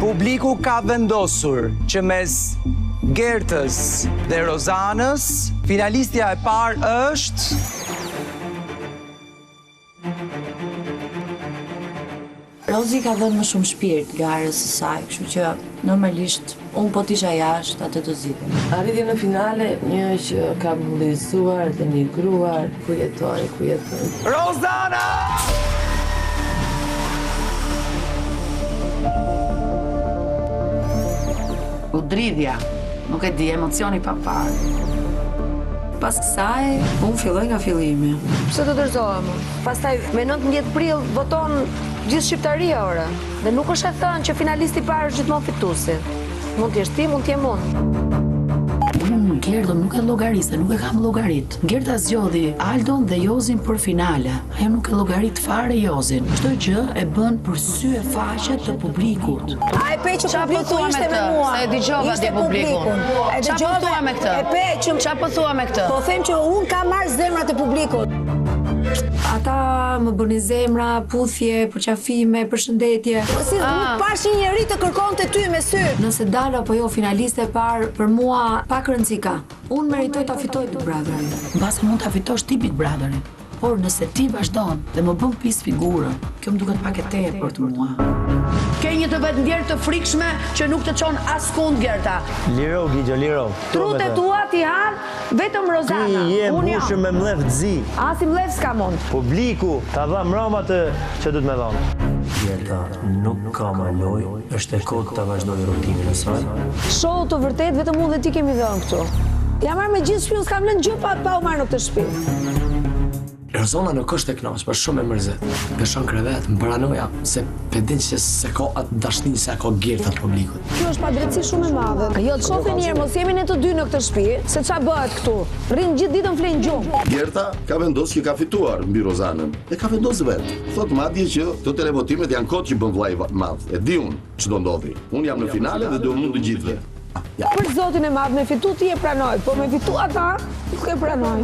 Publiku ka vendosur që mes Gertës dhe Rozanës, finalistja e parë është... Rozi ka dhënë më shumë shpirt garës së saj, kështu që normalisht unë po t'isha jashtë atë do zgjidhja. Arritje në finale, një që ka mobilizuar dhe migruar, ku jetoj. Rozana! U dridhja, nuk e di, emocioni pa parë. Pas kësaj, unë filloj nga fillimi. Pse të dorëzohem? Pastaj me 19 prill voton gjithë shqiptaria ore. Dhe nuk është e thënë që finalisti i parë është gjithmonë fituesi. Mund të jesh ti, mund të jem unë. Unë Gerdën nuk e llogarisë, nuk e kam llogarit. Gerda zgjodhi Aldon dhe Jozin për finale. Ajo nuk e llogarit fare Jozin. Çdo gjë e bën për sy e faqe të publikut. A e pe që publiku ishte me mua. Se e dëgjova dhe publikun. Çfarë po thua me këtë? E pe që... Çfarë po thua me këtë? Po them që unë kam marrë zemrat e publikut. Ata më bënin zemra, puthje, përqafime, përshëndetje. Si nuk pash një njeri të kërkonte ty me sy. Nëse dal apo jo finaliste e parë, për mua pak rëndësi ka. Unë meritoj ta fitoj Big Brotherin. Mbas mund ta fitosh ti Big Brotherin. Por nëse ti vazhdon dhe më bën pis figurën, kjo më duket pak e tepër të mua. Ke një të vetë ndjerë të frikshme që nuk të çon askund Gerta. Liro, Gigjo, liro. Trute tua ti han vetëm Rozana. Ti je mbushur me mlef zi. As i mlef s'ka mund. Publiku ta dha mrama të që du të me dhanë. Gerta nuk ka ma loj, është e kohë të vazhdoj rutinin e saj. Show të vërtet, vetëm unë dhe ti kemi dhënë këtu. Ja marrë me gjithë shtëpinë, s'kam lënë gjë pa u marrë në këtë shtëpi. Rozana nuk është e kënaqur, por shumë e mërzit. Peshon krevet, më paranoja se pedin që se ka atë dashni se ka Gerta të publikut. Kjo është padrejtësi shumë e madhe. Jo të shohë njerë, mos jemi ne të dy në këtë shtëpi, se ç'a bëhet këtu. Rrin gjithë ditën flen gjumë. Gerta ka vendosur që ka fituar mbi Rozanën. E ka vendosur vetë. Thot madje që të televotimet janë kot që bën vllai i madh. E di unë ç'do ndodhi. Unë jam në finale dhe do mund të gjithëve. Ja. Për zotin e madh me fitu ti e pranoj, po me fitu ata nuk e pranoj.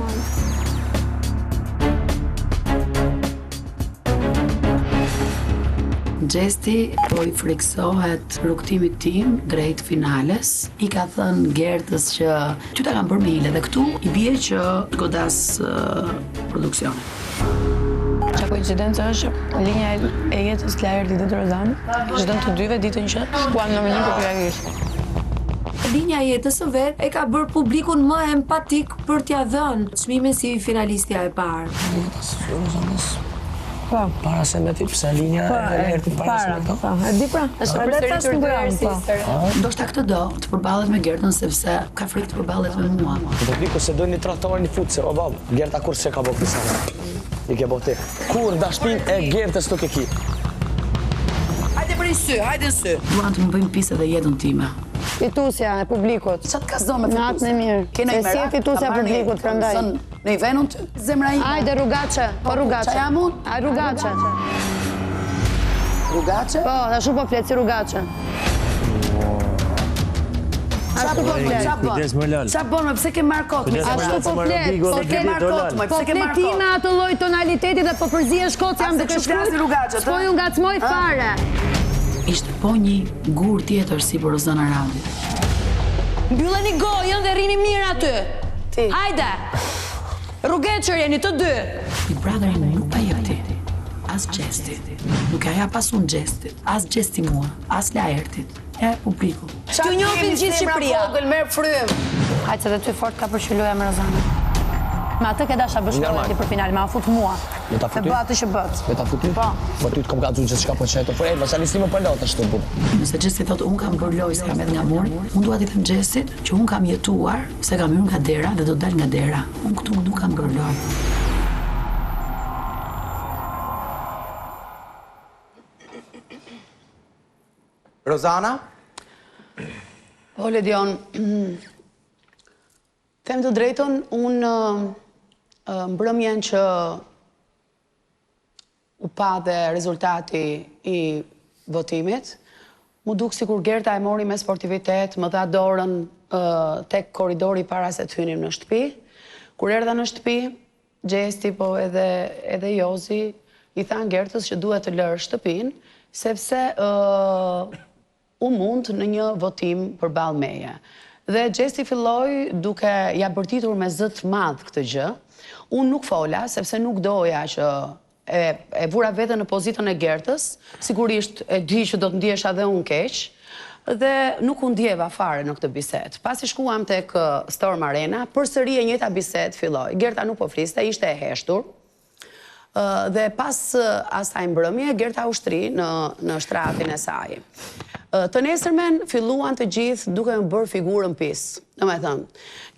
Gjesti po i friksohet rrugtimit tim drejt finales. I ka thënë Gertës që ta kam bërë mile dhe këtu i bie që të godas produksione. Qa koincidencë është linja e jetës t'la erdi ditë Rozana, çdo të dyve ditën që shkuam në mënyrë popullarisht. Linja e jetës së vet e ka bërë publikun më empatik për t'ia dhënë çmimin si finalistja e parë. Para se me ti, pëse linja e erdi para se me to? E di pra, është përsëritur dyherë. Ndoshta këtë do të përballet me Gertën sepse ka frikë të përballet me mua. Publiku se do një traktor një futse, o bab, Gerta kur se ka bërë kësana. I ke bote. Kur dashnin e Gertës nuk e ki. Hajde për një sy, hajde në sy. Duan të më bëjmë pis edhe jetën time. Fitusja e publikut. Qa të ka zdo me fitusja? Natën e mirë. Se si e fitusja e publikut, prandaj. Në i venun të zemra ime. Hajde rrugaçe, po rrugaçe. Qa jam unë? A rrugaçe. Rrugaçe? Po, ashtu po flet si rrugaçe. Ashtu po flet. Kujdes më lal. Qa bon me, pse ke marrë kotë? Ashtu po flet. Pse ke marrë kotë, me, Po pse ke marrë flet ti me kotë? atë lloj tonaliteti dhe po përzihesh kot jam Pse duke kështu flasë rrugaçe, shkruajtur. Po ju ngacmoj fare. Ishte po një gur tjetër si për Rozana Randi. Mbylleni gojën dhe rrini mirë aty. Ti. Hajde. Rrugeçër jeni të dy. Big Brotherin nuk ta jep ti. As Gjesti. Nuk ja pas unë Gjestit. As Gjesti mua. As Laertit. E publiku. T'ju njohin gjithë Shqipëria. Vogël, merr frym. Hajtë se dhe ty fort ka përqyloja me Rozana. Me atë ke dasha bëshkojti për final, me a fut mua. Me ta Dhe futy? bëti që bët. Me ta futy? Po. Po ty të kom ka që s'ka po qeto, po e, vasalisni më për lotë ashtu bërë. Nëse Gjesti thotë unë kam bërë lojë se kam edhe nga mori, unë dua t'i them Gjestit që unë kam jetuar, se kam hyrë nga dera dhe do dal nga dera. Unë këtu nuk kam bërë lojë. Rozana? Po, Ledion, them të drejton, unë mbrëmjen që u pa dhe rezultati i votimit, mu duk si kur Gerta e mori me sportivitet, më dha dorën tek koridori para se të hynim në shtëpi. Kur erdha në shtëpi, Gjesti po edhe Jozi i thanë Gertës që duhet të lërë shtëpin, sepse u mund në një votim përballë meje. Dhe Gjesti filloi duke ja bërtitur me zë të madh këtë gjë. Unë nuk fola, sepse nuk doja që e vura veten në pozitën e Gertës, sigurisht e di që do të ndjesha dhe unë keq, dhe nuk u ndjeva fare në këtë bisedë. Pasi shkuam tek Storm Arena, përsëri e njëjta bisedë filloi. Gerta nuk po fliste, ishte e heshtur. Dhe pas asaj mbrëmje, Gerta u shtri në shtratin e saj. Të nesërmen filluan të gjithë duke më bërë figurën pis. Në me thënë,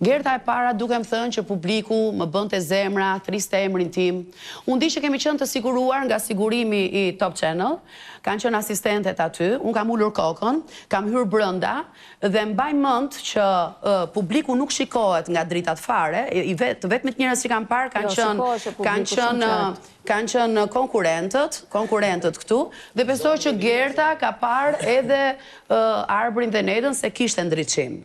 Gerta e para duke më thënë që publiku më bënte zemra, triste emrin tim. Unë di që kemi qenë të siguruar nga sigurimi i Top Channel, kanë qenë asistentet aty, unë kam ullur kokën, kam hyrë brënda, dhe mbaj mend që publiku nuk shikohet nga dritat fare, vetmit njerëz që kam parë kanë qenë konkurentët këtu, dhe besoj që Gerta ka parë edhe Arbrin dhe Nedën se kishte ndriçim.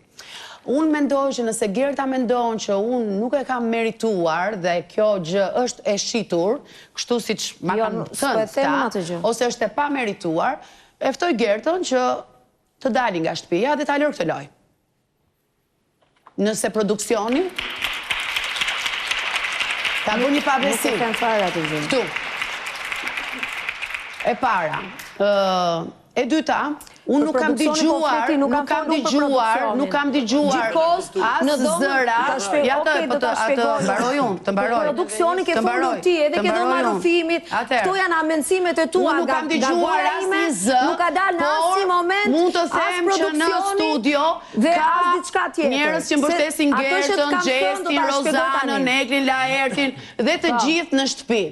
Unë mendoj që nëse Gerta mendon që unë nuk e kam merituar dhe kjo gjë është e shitur, kështu siç ma kanë thënë ta, ose është e pa merituar, e ftoj Gertën që të dali nga shtëpia dhe ta lërë këtë lojë. Nëse produksioni ka bërë një pabesim. Këtu. E para. E dyta, unë nuk kam dëgjuar as zëra. Ja të mbaroj unë, të mbaroj. Produksioni ke folur ti, edhe ke dhënë rrëfimit. Këto janë amendimet e tua nga gora ime. Nuk ka dalë në asnjë moment. Mund të them që në studio ka njerëz që mbështesin Gertën, Gjestin, Rozanën, Eglin, Laertin dhe të gjithë në shtëpi.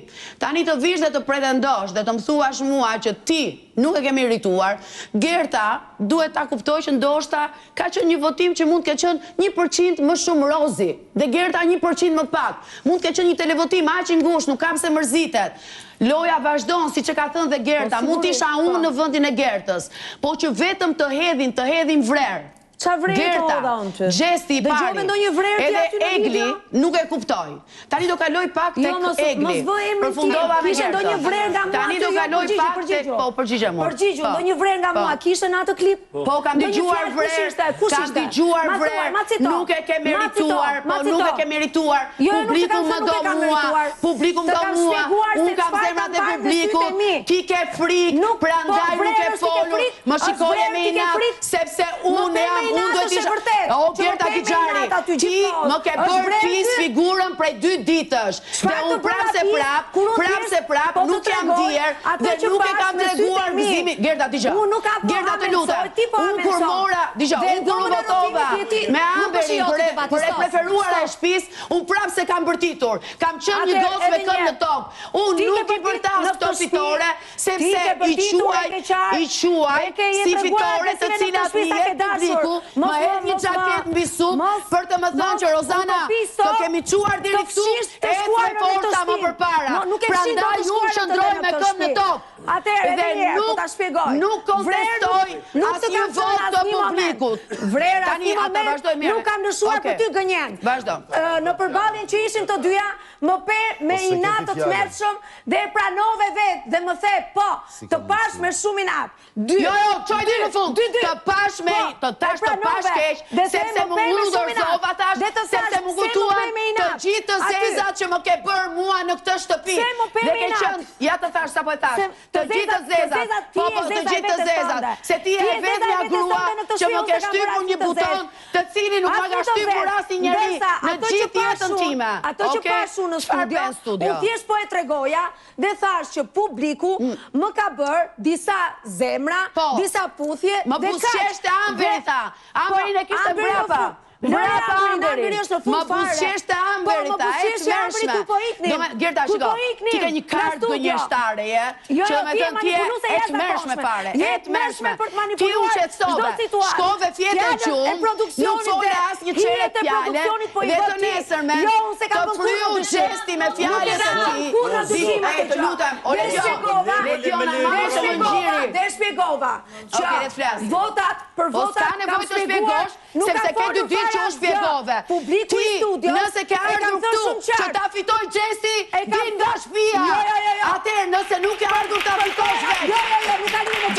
Tani të vish dhe të pretendosh dhe të më thuash mua që ti nuk e ke merituar, Gerta duhet ta kuptoj që ndoshta ka qenë një votim që mund të ketë qenë 1% më shumë Rozi, dhe Gerta 1% më pak. Mund të ketë qenë një televotim aq i ngushtë, nuk kam se mërzitet. Loja vazhdon, siç e ka thënë dhe Gerta, mund të isha unë në vendin e Gertës, po që vetëm të hedhin vrerë. Qa vrejtë o da unë që? Gjesti i pari, edhe Egli nuk e kuptoj. Tani do kaloj pak tek Egli. Përfundova me Gertën. Tani do kaloj pak tek, po përgjigje mua. Përgjigju, do një vrejtë nga mua, kishtë në atë klip? Po, kam dëgjuar vrejtë, nuk e ke merituar, po nuk e ke merituar. Publiku më do mua, publiku më do mua, unë kam zemrat e publiku, ti ke frik, pra ndaj nuk e folur, më shikoje me inat, sepse unë jam. Unë do t'isha... O, Gerta Kigjari, ti më ke bërë pis figurën prej 2 ditësh. Dhe unë prap se prap, nuk jam djerë, dhe nuk e kam treguar vizimi... Gerta, t'i Gerta të lutem. Unë kur mora, unë kur u votova me Amberin për e preferuar e shpis, unë prap se kam bërtitur. Kam qënë një gosë me këm në tokë. Unë nuk i bërtas këto fitore, sepse i quaj si fitore të cilat një jetë publiku më e një gjaket mbi sup për të më thënë që Rozana të kemi quar diri këtu e të forta më përpara. Prandaj unë qëndroj me këm në tokë. Dhe nuk kontestoj as një vot të publikut. Vrera, në moment nuk kam dëshuar për ty gënjen. Në përballjen që ishim të dyja, më per me inat të tmerrshëm dhe e pranove vetë dhe më the, po, të pash me shumë inat. Jo, qoj di në fund, të pash me, të pash keq, sepse më dorëzova tash, sepse më kujtuan të gjithë të zezat që më ke bërë mua në këtë shtëpi. Dhe ke qënë, ja të thash, sa po e thash, të gjithë të zezat, po të gjithë të zezat, se ti e vetë një grua që më ke shtypur një buton, të cili nuk më ka shtypur asnjë njeri në gjithë jetën time. Ato që pashu në studio, unë thjesht po e tregoja dhe thash që publiku më ka bërë disa zemra, disa puthje, më busqeshte Amberi tha. Amberin e kishte brapa. Brapa Amberi. Më busqeshte Amberi tha. E të mërshme. Gerta, shiko, ti ke një kartë gënjeshtare, që me thënë ti e të mërshme pare. E të mërshme. Ti u qetësove. Shkove fjetë e gjumë, nuk fole as një qere fjale, dhe të nesërme të fryu gjesti me fjale të ti. E të lutem, o Lediona ma është më njëri. Dhe shpjegova që votat për votat kam shpjeguar, sepse ke 2 ditë që u shpjegove. Publiku i studios, nëse ke ardhur këtu që ta fitoj gjesti, din nga shtëpia. Atëherë, nëse nuk e ardhur ta fitosh vetë,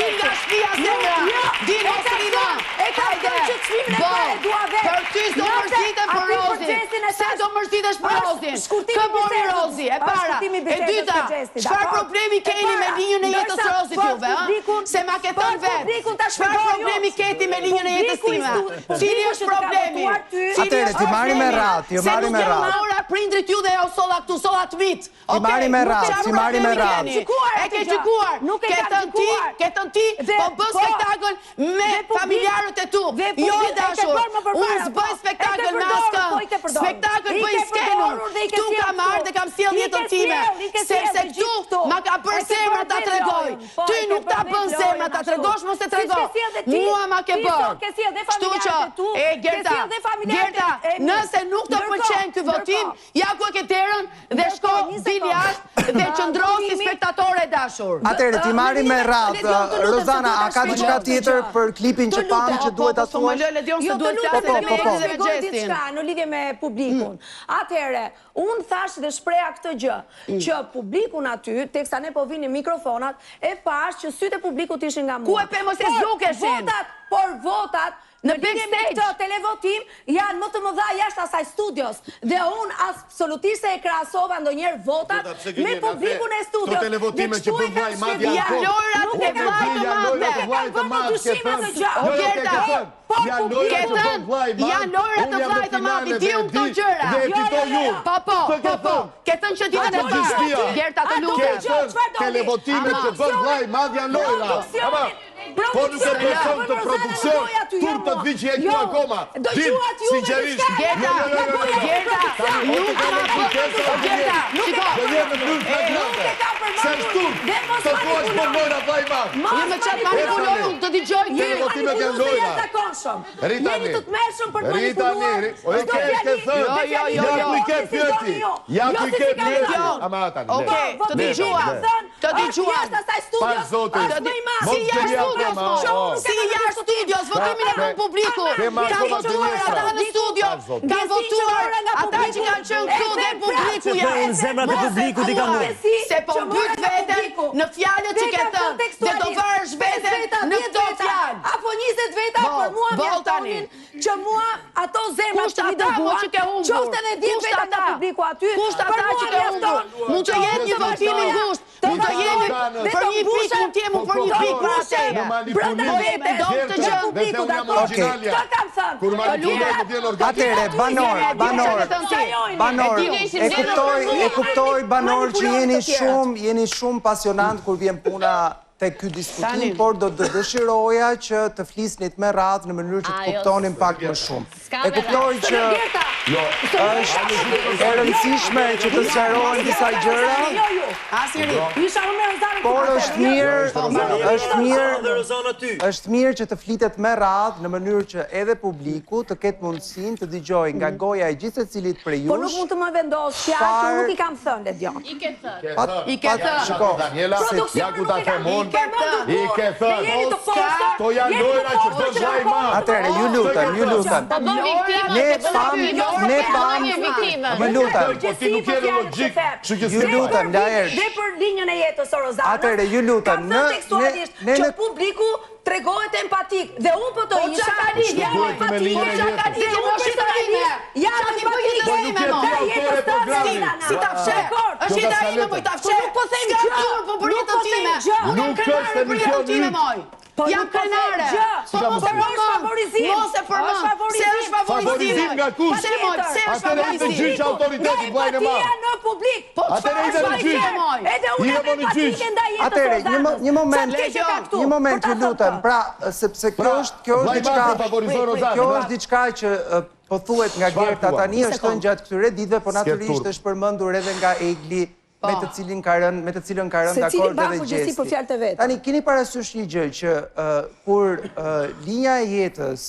din nga shtëpia zemra. Din do mërzitesh për Rozin? Kë mori Rozi, e para. E dyta, çfarë problemi keni me linjën e jetës së Rozit juve, ë? Se ma ke thënë vetë. Çfarë problemi keti me linjën e jetës time? Cili është problemi? Atëre, ti marri me radhë, ti marri me radhë. Se nuk jam ora prindrit ju dhe jo solla këtu, solla të mit. Ti marri me radhë, ti marri me radhë. E ke gjykuar. Ketën ti, po bë spektakël me familjarët e tu. Jo e dashur. Unë s'bëj spektakël me askën. Spektakël bëj skenur. Tu kam marrë dhe kam sjell jetën time. Sepse këtu ma ka bërë zemra ta tregoj. Ty nuk ta bën zemra ta tregosh, mos e trego. Mua ma ke bërë. Kështu që, Gerta, nëse nuk të pëlqen ky votim, ja ku e ke terën dhe shko dil jashtë dhe qëndro si spektatore dashur. Atëre, ti marri me radhë. Rozana, a ka diçka tjetër për klipin që pam që duhet ta thuash? Jo, të lutem me diçka në lidhje me publikun. Atëre, unë thash dhe shpreha këtë gjë, që publikun aty, teksa ne po vini mikrofonat, e pash që sytë e publikut ishin nga mua. Ku e pe mos e zgjukeshin? Por votat në lidhje me këtë televotim janë më të mëdha jashtë asaj studios. Dhe unë absolutisht e krahasova ndonjëherë votat me publikun e studios. Këto televotime që bën vllai madh janë lojrat e vllajt të madh. Janë lojrat të vllajt të madh, di unë këto gjëra. Dhe fitoj ju. Po. Ketën që ditën e parë. Gerta të lutem. Televotimet që bën vllai madh janë lojra. Po nuk e përshon të produksion, tur të të vici e kjo akoma. Din, sinqerisht. Gerta, nuk ka Gerta, se është tur, të thuash për lojra vllai madh. Ju me qatë manipuloj, unë të digjoj ty. Televotimet janë lojra. Jeni të tmerrshëm për manipullues. Ja ku i ke pyeti. Ja ku i ke pyeti. Ama tani. Okej, të dëgjuam. Pas zotit. Si jashtë studios, votimin e bën publiku. Ka votuar ata në studio, ka votuar ata që kanë qenë këtu dhe publiku janë. Zemrat e publikut i kanë. Se po mbyt veten në fjalët që ke thënë dhe do varësh veten në këto fjalë. Apo 20 veta për mua mjaftonin që mua ato zemrat që mi dërguar, qofte edhe 10 veta nga publiku aty, për mua mjafton. Mund të jetë një votim i ngushtë, mund të jemi për një pikë, mund të jemi për një pikë pushteje. Brënda vete, do të gjënë publiku dhe të kam thënë. Kur manipuloj më vjen organizëm. Atere, banor, e kuptoj banor që jeni shumë pasionant kur vjen puna te ky diskutim, por do të dëshiroja që të flisnit me radhë në mënyrë që të kuptonin pak më shumë. E kuptoj që është e rëndësishme që të sqarohen disa gjëra. Por është mirë që të flitet me radhë në mënyrë që edhe publiku të ketë mundësinë të dëgjojë nga goja e gjithë secilit prej jush. Po nuk mund të më vendos fjalë që nuk i kam thënë Ledion. I ke thënë. I ke thënë. Shiko, Daniela, ja ku ta them unë. I ke thënë. To janë lojra që bën vllai madh. Atëre, ju lutem. Ne pam, ju lutem. Po ti nuk je logjik, kështu që Ju lutem, Laer. Dhe për linjën e jetës së Rozanës. Atëre, ju lutem. Kam thënë tekstualisht që publiku tregohet empatik dhe unë po të isha janë empatik. Si ta fsheh? Është jeta ime po ta fsheh. Po them gjë, po për jetën time. Nuk është emision yt. Jam krenare. Po mos e favorizim. Se është favorizim nga kush? Atëre i të gjyq autoriteti vllajën e madh. Në publik. Atëre i të gjyq. Edhe unë jam empatike ndaj jetës. Atëre, një moment ju lutem. Pra, sepse kjo është diçka që po thuhet nga Gerta tani, është thënë gjatë këtyre ditëve, po natyrisht është përmendur edhe nga Egli, me të cilën ka rënë dakord edhe Gjesti. Tani, keni parasysh një gjë që kur linja e jetës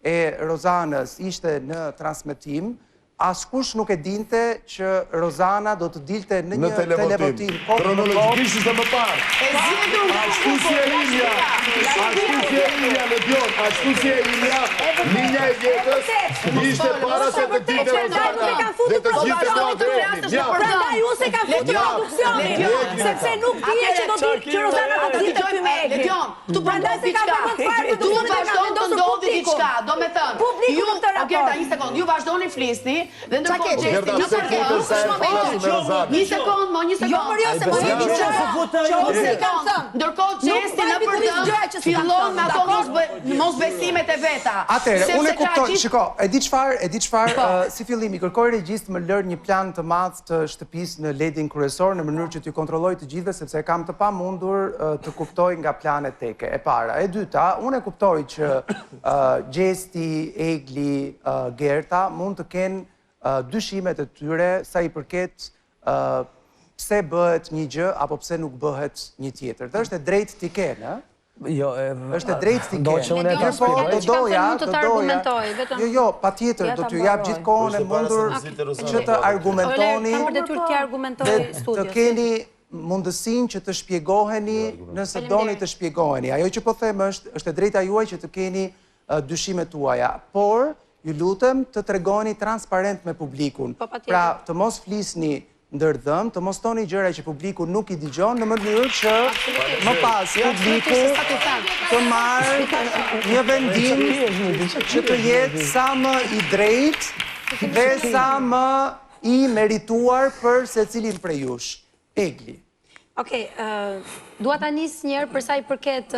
e Rozanës ishte në transmetim, askush nuk e dinte që Rozana do të dilte në një televotim. Kronologikisht ishte më parë. Ashtu si e Ilja, Ledion, ashtu si e Ilja, linja e jetës ishte para se të dilte Rozana dhe të gjithë të adrejni. Prandaj unë se ka futur produksionin, sepse nuk dije që do ditë që Rozana do të dilte ky me Egli. Ledion, tu prandaj se ka vënë fare tu vazhdon të ndodhi diçka, do me thënë. Publiku në këtë raport. Gerta, një sekund, ju vazhdoni flisni dhe ndërkohë gjesti, një sekund. Jo, për jo, se më një gjëra. Ndërkohë gjesti në përdëm fillon me ato mosbesimet e veta. Atere, unë e kuptoj, shiko, e di çfarë, si fillim, i kërkoj regjist më lërë një plan të madh të shtëpisë në ledin kryesor në mënyrë që t'ju kontrolloj të gjithëve, sepse kam të pamundur të kuptoj nga planet teke. E para, e dyta, unë e kuptoj që Gjesti, Egli, Gerta mund të kenë dyshimet e tyre sa i përket pse bëhet një gjë apo pse nuk bëhet një tjetër. Dhe është e drejtë t'i kenë, është e drejtë t'i kenë. Jo, pa tjetër, do t'ju jap gjithë kohën e mundur që të argumentoni dhe të keni mundësin që të shpjegoheni nëse doni të shpjegoheni. Ajo që po them është e drejta juaj që të keni dyshimet tuaja, por ju lutem të tregoni transparent me publikun. Pra të mos flisni ndërdhëm, të mos toni gjëra që publiku nuk i dëgjon në mënyrë që më pas publiku të marrë një vendim që të jetë sa më i drejtë dhe sa më i merituar për secilin prej jush. Egli. Okej, dua ta nis njerë përsa i përket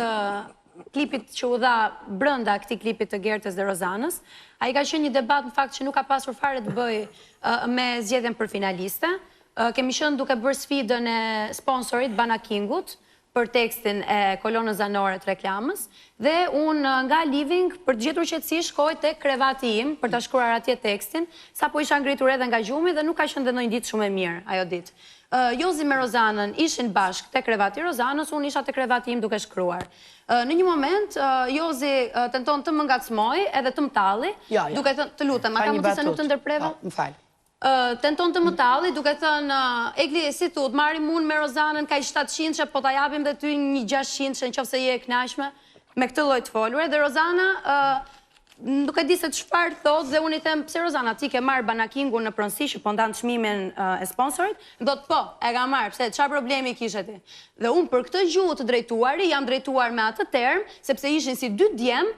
klipit që u dha brenda këtij klipit të Gertës dhe Rozanës. Ai ka qenë një debat në fakt që nuk ka pasur fare të bëjë me zgjedhjen për finaliste. Kemi qenë duke bërë sfidën e sponsorit Bana Kingut për tekstin e kolonës zanore të reklamës, dhe unë nga living për të gjetur qetësi shkoj tek krevati im për ta shkruar atje tekstin, sapo isha ngritur edhe nga gjumi dhe nuk ka qenë ndonjë ditë shumë e mirë ajo ditë. Jozi me Rozanën ishin bashkë te krevati Rozanës, unë isha te krevati im duke shkruar. Në një moment, Jozi tenton të më ngacmoj edhe të më talli, duke të lutem, a ka mundësi se nuk të ndërpreva? Më fal. Tenton të më talli, duke thënë, Egli, si tu, të marim unë me Rozanën, ka i 700 që po ta japim dhe ty një 600 që në qofë se je e knashme, me këtë lloj të folure, dhe Rozana nuk e di se çfarë thot dhe unë i them pse Rozana ti ke marr Bana Kingun në pronësi që po ndan çmimin e sponsorit, do të po, e ka marr, pse çfarë problemi kishe ti? Dhe unë për këtë gjuhë të drejtuari jam drejtuar me atë term, sepse ishin si dy djem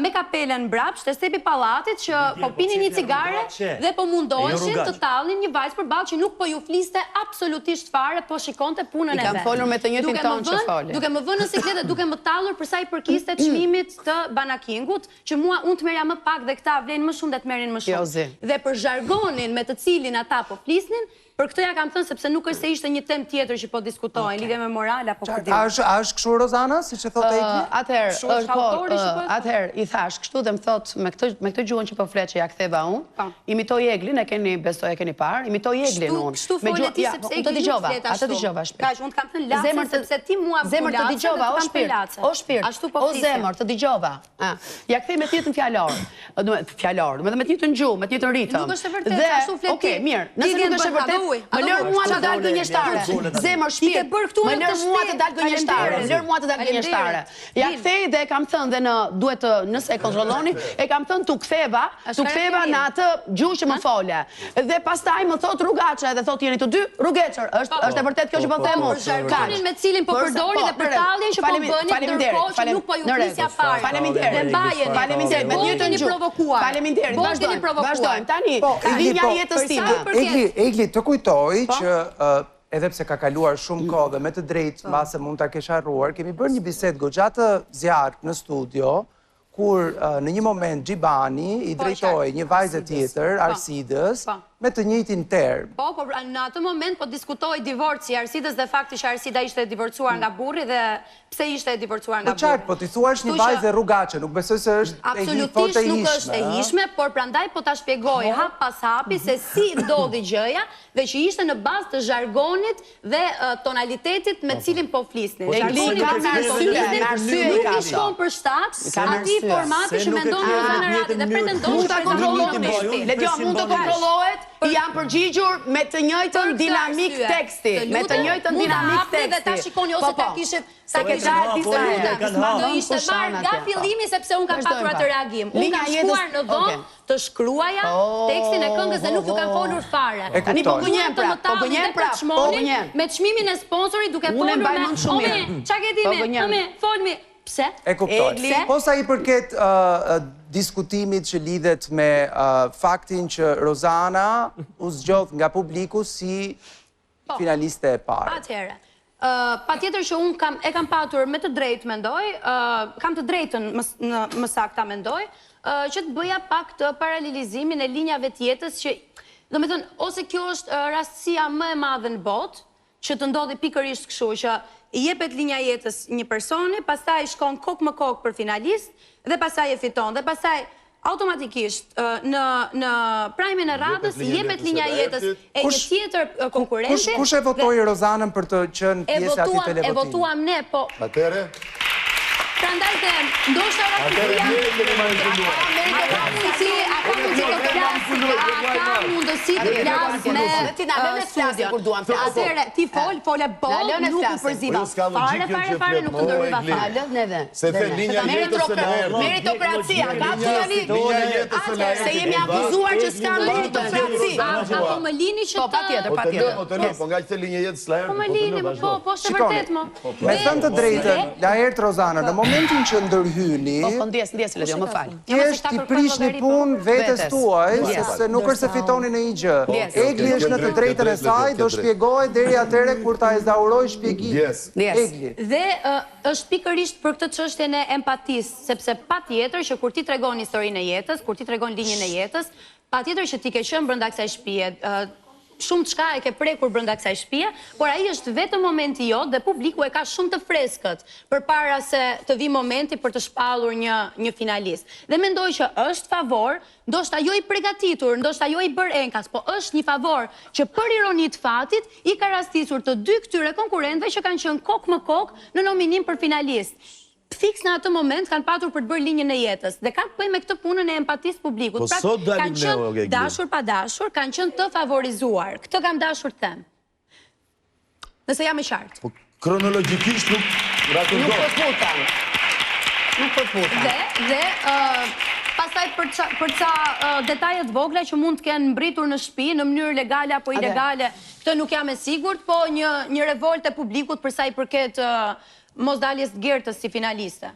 me kapelen mbrapsht te stepi pallatit që po pinin një cigare dhe po mundoheshin të tallnin një vajzë përballë që nuk po ju fliste absolutisht fare, po shikonte punën e vet. I kam folur me të njëjtin ton që foli. Duke më vënë në sikletë, duke më tallur për sa i përkiste çmimit të Bana Kingut, që mua unë të merja më pak dhe këta vlenë më shumë dhe të merrin më shumë. Dhe për zhargonin me të cilin ata po flisnin, për këtë ja kam thënë sepse nuk është se ishte një temë tjetër që po diskutojnë, lidhje me moral apo këtë. A është kështu Rozana, siç e thotë Egli? Atëherë i thash, kështu dhe më thot me këtë gjuhën që po flet që ja ktheva unë, imitoj Eglin, e keni besoj e keni parë, imitoj Eglin unë. Kështu folet ti sepse Egli nuk flet ashtu. Atë dëgjova shpirt. Kaq, unë të kam thënë lacë sepse ti mua zemër të dëgjova, o shpirt. O shpirt. O zemër të dëgjova. Ja kthej me tjetër fjalor. Fjalor, me të njëjtën gjuhë, me të njëjtën ritëm. Nuk është e vërtetë, ashtu flet ti. Okej, mirë. Nëse nuk është e vërtetë, më lër mua të dal gënjeshtare. Zemër shpirt. Më lër mua të dal gënjeshtare. Lër mua të dal gënjeshtare. Ja kthej dhe kam thënë dhe në duhet nëse e kontrolloni, e kam thënë tu ktheva në atë gjuhë që më fole. Dhe pastaj më thot rrugaçe dhe thot jeni të dy rrugeçër. Është e vërtetë kjo që po them unë. Zhargonin me cilin po përdori dhe për talljen që po bëni ndërkohë që nuk po ju flisja fare. Faleminderit. Dhe mbajeni. Faleminderit. Me njëjtën gjuhë. Faleminderit. Vazhdojmë. Tani, linja jetës time. Egli, të kujtoj që edhe pse ka kaluar shumë kohë dhe me të drejtë mbase mund ta kesh harruar, kemi bërë një bisedë goxha të zjarrt në studio, kur në një moment Gjibani i drejtoi një vajzë tjetër, Arsidës, me të njëjtin term. Po, në atë moment po diskutoi divorci Arsidës dhe fakti që Arsida ishte divorcuar nga burri dhe pse ishte divorcuar nga burri. Po qartë, po ti thuash një vajzë rrugaçe, nuk besoj se është e ishme. Absolutisht nuk është e ishme, por prandaj po ta shpjegoj hap pas hapi se si ndodhi gjëja dhe që ishte në bazë të zhargonit dhe tonalitetit me cilin po flisnin. Zhargoni nuk i shkon për shtat, atij formati që mendon Rozana Rati dhe pretendon që ta kontrollon me Ledjo mund të kontrollohet. Jam përgjigjur me të njëjtën dinamik teksti. Me të njëjtën dinamik teksti. Dhe ta shikoni ose ta kishit do ishte marrë nga fillimi sepse unë kam patur atë reagim. Unë kam shkuar në dhomë të shkruaja tekstin e këngës dhe nuk ju kam folur fare. Tani po gënjem prap, me çmimin e sponsorit duke folur me çka ke ti me, folmi. Pse? E kuptoj. Po sa i përket diskutimit që lidhet me faktin që Rozana u zgjodh nga publiku si finaliste e parë. Atëherë, pa tjetër që unë e kam patur me të drejtë mendoj, kam të drejtën më sakta mendoj, që të bëja pak të paralelizimin e linjave tjetës që, do me thënë, ose kjo është rastësia më e madhe në botë, që të ndodhi pikërisht kështu, që i jepet linja jetës një personi, pastaj shkon kokë më kokë për finalist, dhe pastaj e fiton, dhe pastaj automatikisht në prajmin e radhës i jepet linja jetës e një tjetër konkurente. Kush e votoi Rozanën për të qenë pjesë ati televotimi? E votuam ne, po... Atere? Prandaj dhe, ndoshta ka mundësi të flasë me studion. Atëre, ti fole bolë, nuk u përziva. Fare, nuk të ndërryva fare. Se the linja jetës e në meritokracia, ka absolutisht. Se jemi akuzuar që s'ka meritokraci. Apo më lini që të... Po nga që the linja jetës la Po më lini, po është vërtet më. Me thënë të drejtën, la ertë Rozana, në momentin që ndërhyni, ti është t'i prish një punë vetës tuaj, sepse nuk është se fitoni në i gjë. Egli është në të drejtën e saj, do shpjegoj deri atere kur ta ezauroj shpjegim. Egli. Dhe është pikërisht për këtë çështjen e empatisë, sepse pa tjetër që kur ti tregon historinë e jetës, kur ti tregon linjën e jetës, pa tjetër që ti ke qenë brenda kësaj shtëpie, shumë të shka e ke prekur brenda kësaj shtëpie, por ai është vetëm momenti jot dhe publiku e ka shumë të freskët përpara se të vi momenti për të shpallur një finalist. Dhe mendoj që është favor, ndoshta jo i përgatitur, ndoshta jo i bërë enkas, po është një favor që për ironi të fatit i ka rastisur të dy këtyre konkurrentëve që kanë qenë kokë më kokë në nominim për finalist. Fiks në atë moment kanë patur për të bërë linjën e jetës dhe kanë të bëjë me këtë punën e empatisë publikut. Po sot dalim ne, kanë qenë dashur pa dashur, kanë qenë të favorizuar. Këtë kam dashur të them. Nëse jam e qartë. Po kronologjikisht nuk rakonton. Nuk përputa. Dhe pastaj për ca detajet vogla që mund të kenë mbritur në shtëpi në mënyrë legale apo ilegale, këtë nuk jam e sigurt, po një revolt e publikut për sa i përket mos daljes Gertës si finaliste.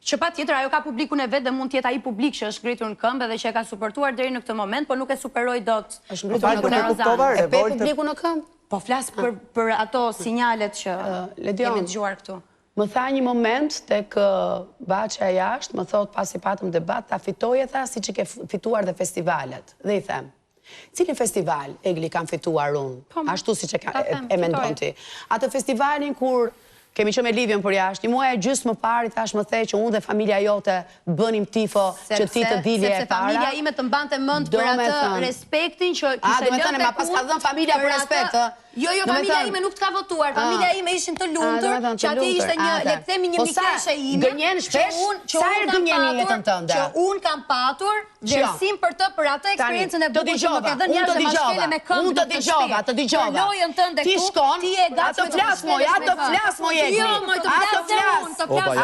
Që pa tjetër, ajo ka publikun e vetë dhe mund tjetë ai publik që është ngritur në këmbë dhe që e ka suportuar deri në këtë moment, po nuk e superoj dot publikun e Rozanës. E pe publikun në këmbë? Po flasë për ato sinjalet që kemi dëgjuar këtu. Më tha një moment tek Baçja jashtë, më thot pasi patëm debat, ta fitoje tha si që ke fituar dhe festivalet. Dhe i them, cilin festival Egli kam fituar unë? Ashtu si që e mendon ti. Atë festivalin kur kemi që me Livjen për jashtë, një muaj e gjysmë më pari, thash më thej që unë dhe familja jote bënim tifo që ti të dilje e para. Sepse familja ime të mbante mend për atë respektin që kishe lënë tek unë. Ma pas ka dhënë familja për respekt, Jo, familja ime nuk të ka votuar, familja ime ishin të lumtur, që ati ishte një, le të themi një mikeshe ime, që unë kam patur vlerësim për të për atë eksperiencën e bukur që më ke dhënë njerëz dhe mashkele me këmbë të shtëpi. Të dëgjova. Për lojën tënde këtu, ti e gati të flas moj, ato flas moj Egli. Jo, moj, të flas.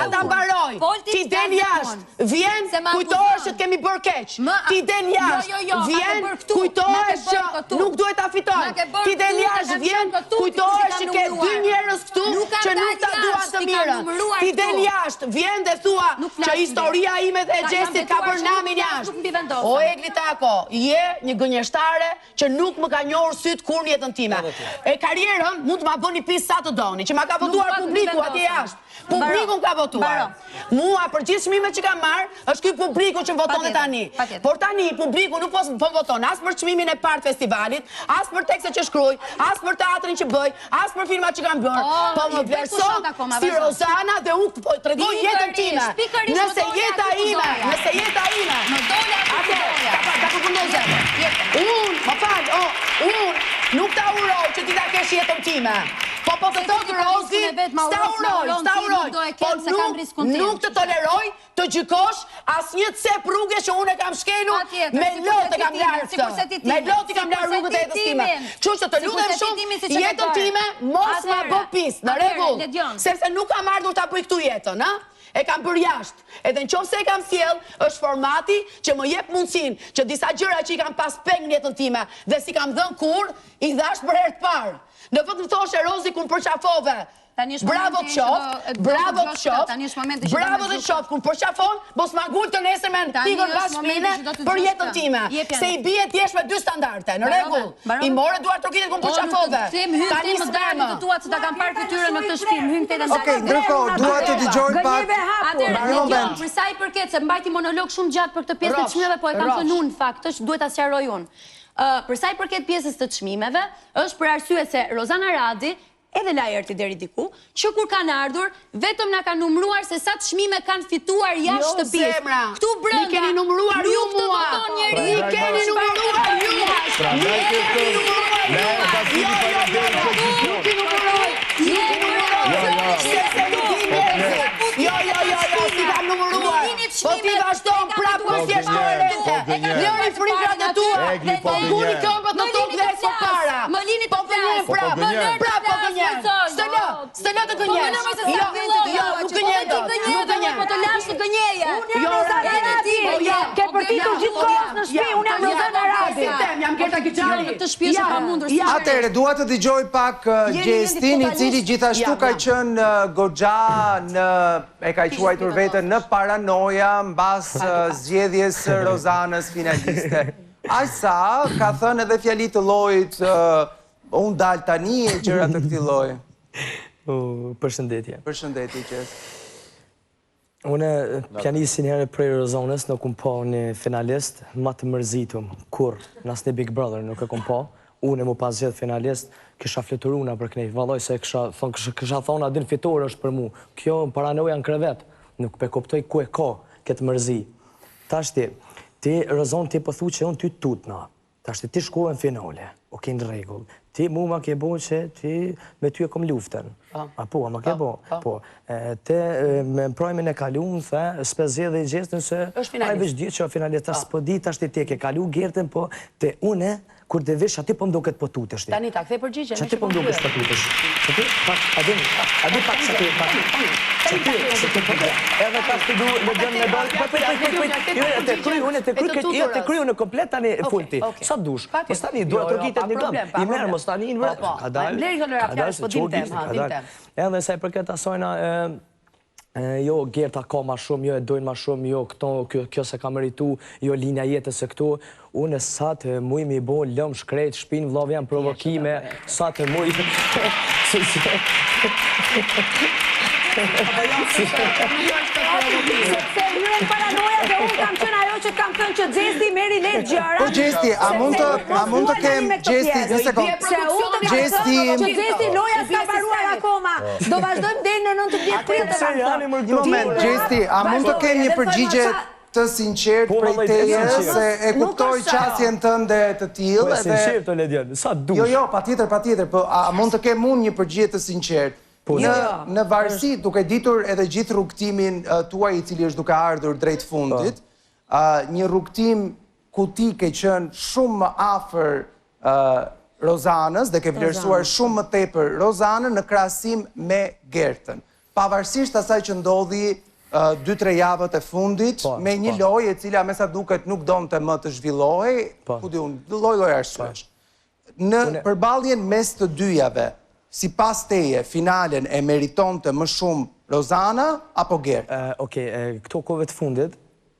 Ata mbaroj. Ti del jashtë, vjen, kujtohesh që kemi bërë keq. Ti del jashtë, vjen, kujtohesh që nuk duhet ta fitoj. Ti del jashtë, vjen, kujtohesh që ke dy njerëz këtu që nuk ta duan të mirën. Ti del jashtë, vjen dhe thua që historia ime dhe e Xhesit ka bërë namin jashtë. O Egli Tako, je një gënjeshtare që nuk më ka njohur syt kur në jetën time. E karrierën mund të ma bëni pis sa të doni, që ma ka votuar publiku atje jashtë. Publikun ka votuar. Mua për gjithë çmimet që kam marrë, është ky publiku që voton dhe tani. Por tani publiku nuk po voton as për çmimin e parë të festivalit, as për tekstet që shkruaj, as për teatrin që bëj, as për filmat që kam bërë. Po më vlerëson si Rozana dhe unë po tregoj jetën time. Nëse jeta ime, ta përfundozem. Unë nuk ta uroj që ti ta kesh jetën time. Po të thotë Rozi, sta uroj, po nuk të toleroj të gjykosh asnjë cep rrugë që unë e kam shkelur, me lotë kam lartë, me lotë kam lartë rrugët e jetës time. Kështu që të lutem shumë, jetën time mos ma bë pis, në rregull, sepse nuk kam ardhur ta bëj këtu jetën, e kam bërë jashtë. Edhe nëse e kam sjell, është formati që më jep mundësinë që disa gjëra që i kam pas peng në jetën time dhe si kam dhënë kur, i dhash për herë të parë. Në vend të thoshe Rozi kur përqafove, Bravo të qoftë, bravo të qoftë, kur përqafon, mos ma gull të nesërmen pikër pas shpine për jetën time. Se i bie t'jesh me 2 standarte, në regull. I more duar trokitet kun përqafove. Tani s'dajnë të tuat se ta kam parë fytyrën në këtë shtëpi, hyn këtë ndaj. Okej, ndërkohë duat të dëgjoj pak. Atëherë, për sa i përket se mbajti monolog shumë gjatë për këtë pjesë të çmimeve, po e kam thënë unë fakt, duhet ta sqaroj unë. Për sa i përket pjesës të çmimeve, është për arsye se Rozana Radi edhe Laerti deri diku, që kur kanë ardhur, vetëm na kanë numruar se sa çmime kanë fituar jashtë shtëpisë. Këtu brenda. Mi keni numruar ju mua. Mi keni numruar ju. Jo, si kam numruar. Po ti vazhdon prapë kur t'jesh koherente. Lëri frikrat e tua. Po guni këmbët në tokë dhe së para. Më lini të gënjen prapë. Prapë po gënjen. Stëllë të gënjen. Jo, nuk gënjen do. Nuk gënjen. Po të lash të gënjeje. Unë jam Rozana Radi. Ke përtitur gjithkohës në shtëpi. Unë jam Rozana Radi. Jam Gerta Kiçari. Këtë shtëpi është pa mundur. Atëherë, dua të dëgjoj pak Gjestin, i cili gjithashtu ka qenë goxha e ka quajtur veten në paranoja mbas zgjedhjes së Rozanës finaliste. Aq sa ka thënë edhe fjali të llojit unë dal tani e gjëra të këtij lloji. Përshëndetje. Përshëndetje, Gjes. Unë pianisin herë prej Rozanës, nuk kum po një finalist, ma të mërzitum, kur, në asë një Big Brother nuk e kum po, unë e mu pas gjithë finalist, kisha fluturuna për knej, valoj se kisha thonë adin fitore është për mu, kjo paranoja në krevet, nuk pe koptoj ku e ka këtë mërzi. Tashti, ti Rozan ti pëthu që unë ty tutna, tashti ti shkove në finale, oke në regull, ti mu ma ke bo që ti me ty e kom luftën. Po, ma ke bo. Po, te me mprojmin e kalu, më the, spezje dhe i gjestën se a i veç djetë që o finalist, tash s'po di, tash ti ke kalu gertën, po, te une, kur të vish, ati po mdo këtë po tutesh ti. Tani ta, këthej përgjigje. Që ati po mdo këtë po tutesh. Që ti, pak, adi pak që ti, pak. Që ti, edhe ka shtu du, në gjënë me dojtë, te kryu në komplet tani fulti. Sa dush? Mos tani, duhet të rëkitet një gëm. I merë, mos tani në vërë. Ka dalë, edhe se për këtë asojna, jo Gerta ka ma shumë, jo e dojnë ma shumë, jo kjo se ka meritu, jo linja jetës e këtu. Unë e sa të muj mi bo lëm shkrejt, shpinë vlov janë provokime, sa të muj... Sepse njërën paranoja dhe unë kam qënë ajo që kam thënë që Gjesti meri letë gjëra. Po Gjesti, a mund të kem Gjesti, një sekund. Se unë të kam thënë që Gjesti loja s'ka baruar akoma. Do vazhdojmë deri në 19 prill të kam thënë. Një moment, Gjesti, a mund të kem një përgjigje të sinqert prej teje, se e kuptoj qasjen tënde të tillë. Po e sinqert të Ledian, sa dush. Jo, patjetër, po a mund të kem unë një përgjigje të sinqert? Në varësi, duke ditur edhe gjithë rrugtimin tuaj i cili është duke ardhur drejt fundit, një rrugtim ku ti ke qenë shumë më afër Rozanës dhe ke vlerësuar shumë më tepër Rozanën në krahasim me Gertën. Pavarësisht asaj që ndodhi 2-3 javët e fundit, me një lojë e cila me sa duket nuk donte më të zhvillohej, ku di unë, lloj arsyesh. Në përballjen mes të dyjave, si pas teje, finalen e meritonte më shumë Rozana apo Gerta? Okej, këto kove të fundit,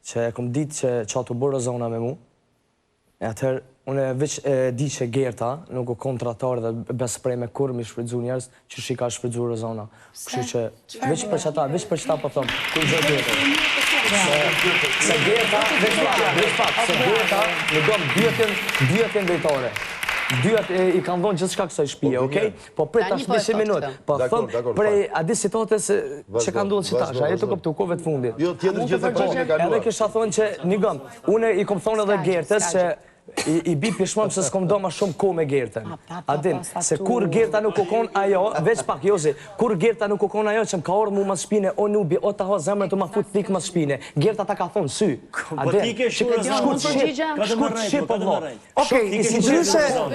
që e kom ditë që ato bërë Rozana me mu, atëherë, unë veç di që Gerta nuk o kontratar dhe besprej me kur mi shfridzu njerës që shi ka shfridzu Rozana. Kështu që veç për qëta po thëmë, ku gjë Gerta. Se Gerta, veç pak, se Gerta në domë dyetën dhejtore. Dyat i kanë dhonë gjithë shka kësaj shpije, okej? Po prej tash 10 minutë. Po thëmë prej adi situatës që kanë duhet qitash, aje të këptu kove të fundit. Jo, tjetër gjithë e kohë me kaluar. Edhe kisha thonë që një gëmë, une i kom thonë edhe Gertës që i bi pishmon që s'kom do ma shumë ko me Gertën. Adin, se kur Gerta nuk ukon ajo, veç pak Jozi, kur Gerta nuk ukon ajo që më ka orë mu mas shpine, o nubi, o ta ho zemrën të ma fut thik mas shpine, Gerta ta ka thonë sy. Adin, shkurt shqip po vlo. Okej,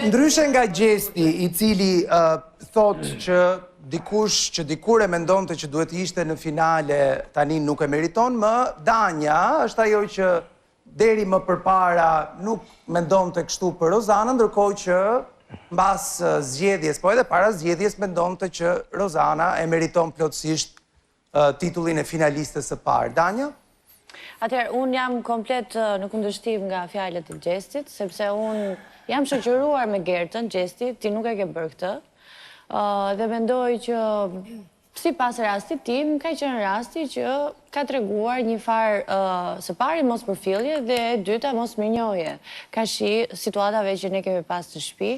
ndryshe nga Gjesti i cili thot që dikush që dikur e mendonte që duhet ishte në finale tani nuk e meriton, më Danja është ajo që deri më përpara nuk mendonte kështu për Rozanën, ndërkohë që mbas zgjedhjes, po edhe para zgjedhjes mendonte që Rozana e meriton plotësisht titullin e finalistës së parë. Danja? Atëherë, unë jam komplet në kundërshtim nga fjalët e Gjestit, sepse unë jam shoqëruar me Gertën, Gjesti, ti nuk e ke bërë këtë, dhe mendoj që si pas rastit tim, ka qenë rasti që ka treguar një farë së pari mos përfillje dhe e dyta mos mirënjohje. Ka shi situatave që ne kemi pas të shtëpi,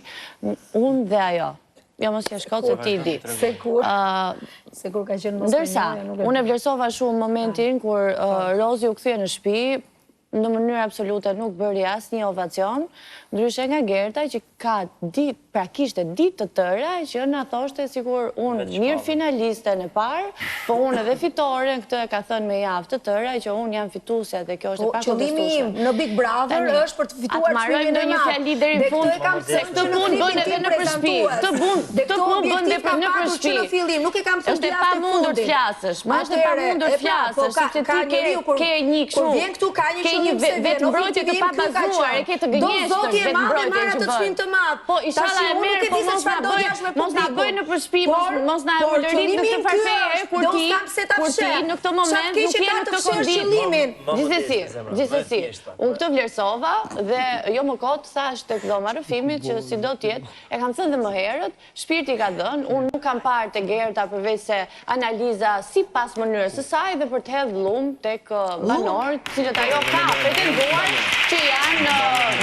unë dhe ajo. Jo, mos ja shkot se ti di. Sekur ka qenë mos ndërsa, unë e vlerësova shumë momentin kur Rozi u kthye në shtëpi, në mënyrë absolute nuk bëri asnjë ovacion, ndryshe nga Gerta që ka pra kishte ditë të tëra që na thoshte sikur unë mirë finaliste në parë, po unë edhe fitore, këtë e ka thënë me javë të tëra që unë jam fituesja dhe kjo është e pakontestueshme. Qëllimi im në Big Brother është për të fituar çmimin e një fjali deri në fund, se këtë punë bën edhe në përshpi. Këtë punë bën edhe në përshpi. Nuk e kam thënë është e pamundur të flasësh, më është e pamundur të flasësh, sepse ti ke një kështu, ke një vetëmbrojtje të pabazuar, e ke të gënjeshtër vetëmbrojtje që bën. Po, inshallah e merr, po mos na bëj në përshpi, mos na ulërit në këtë farfere, kur ti në këtë moment nuk je në këtë kondim. Gjithsesi, unë këtë vlerësova dhe jo më kot thash tek dhoma rrëfimit që si do tjetë, e kam thënë dhe më herët, shpirti ka dhënë, unë nuk kam parë te Gerta përveç se analiza sipas mënyrës së saj dhe për të hedhur lum tek banorët, cilët ajo ka pretenduar që janë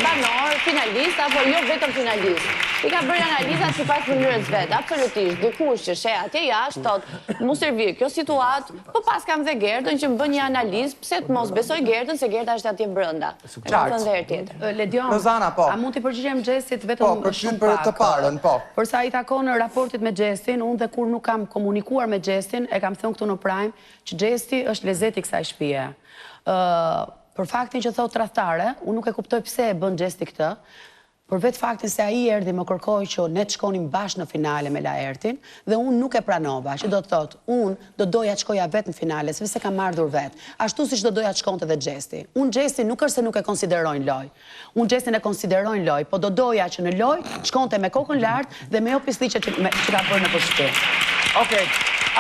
banor, finalist, apo jo vetëm finalist. I ka bërë analiza sipas mënyrës vetë, absolutisht. Dikush që sheh atje jashtë thotë, mu servir kjo situatë, po pas kam dhe Gertën që më bën një analizë, pse të mos besoj Gertën se Gerta është atje brenda. Ledion, a mund t'i përgjigjem Gjestit vetëm shumë pak? Të parën, po. Përsa i takon në raportit me Gjestin, unë dhe kur nuk kam komunikuar me Gjestin, e kam thënë këtu në Prime, që Gjesti është lezeti kësaj shtëpie. Për faktin që thot tradhtare, unë nuk e kuptoj pse e bën Gjesti këtë, për vetë faktin se ai erdhi më kërkoi që ne të shkonim bashkë në finale me Laertin dhe unë nuk e pranova, që do të thotë, unë do doja të shkoja vetë në finale, sepse kam ardhur vetë. Ashtu siç do doja të shkonte dhe Gjesti. Unë Gjesti nuk është se nuk e konsiderojnë loj. Unë Gjestin e konsiderojnë loj, po do doja që në loj shkonte me kokën lart dhe me jo pisliqe që ka bërë në përshpi. Okej.